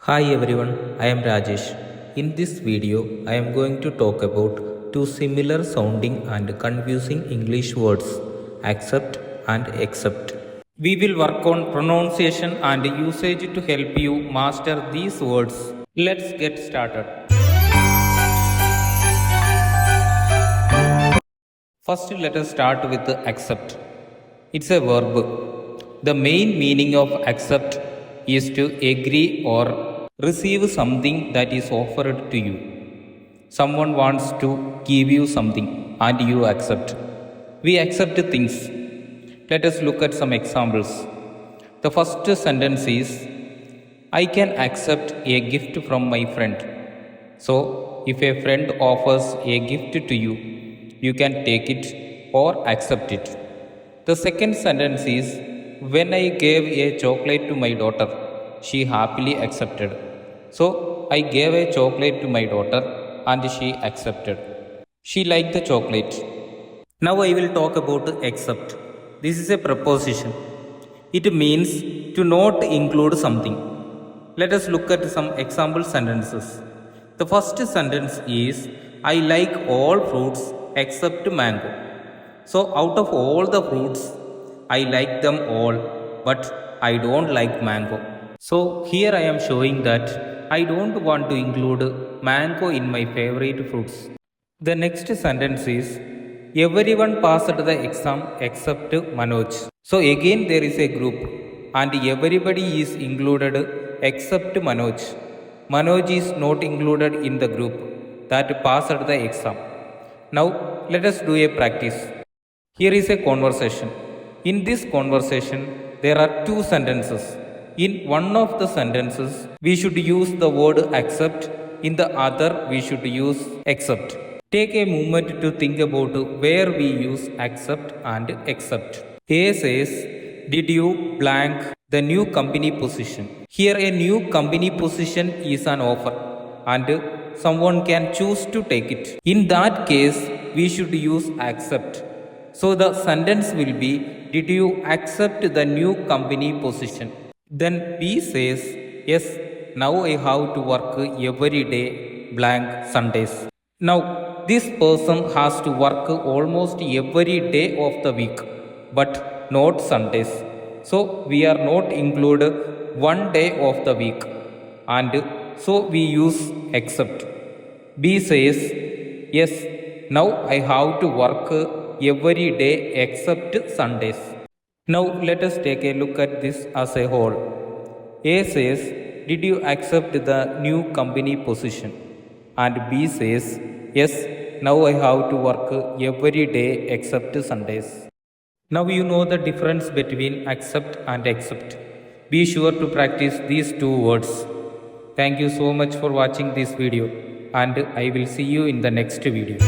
Hi everyone, I am Rajesh. In this video, I am going to talk about two similar sounding and confusing English words, accept and accept. We will work on pronunciation and usage to help you master these words. Let's get started. First, let us start with accept. It's a verb. The main meaning of accept is to agree or receive something that is offered to you. Someone wants to give you something and you accept. We accept things. Let us look at some examples. The first sentence is I can accept a gift from my friend. So, if a friend offers a gift to you, you can take it or accept it. The second sentence is when I gave a chocolate to my daughter, she happily accepted. So, I gave a chocolate to my daughter and she accepted. She liked the chocolate. Now I will talk about accept. This is a preposition. It means to not include something. Let us look at some example sentences. The first sentence is I like all fruits except mango. So, out of all the fruits, I like them all, but I don't like mango. So, here I am showing that I don't want to include mango in my favorite fruits. The next sentence is everyone passed the exam except Manoj. So, again, there is a group and everybody is included except Manoj. Manoj is not included in the group that passed the exam. Now, let us do a practice. Here is a conversation. In this conversation, there are two sentences. In one of the sentences, we should use the word accept. In the other, we should use accept. Take a moment to think about where we use accept and accept. A says, did you blank the new company position? Here, a new company position is an offer and someone can choose to take it. In that case, we should use accept. So the sentence will be, did you accept the new company position? Then B says, yes, now I have to work every day, blank Sundays. Now, this person has to work almost every day of the week, but not Sundays. So we are not include one day of the week, and so we use except. B says, yes, now I have to work every day except Sundays. Now let us take a look at this as a whole. A says, did you accept the new company position? And B says, yes, now I have to work every day except Sundays. Now you know the difference between accept and accept. Be sure to practice these two words. Thank you so much for watching this video and I will see you in the next video.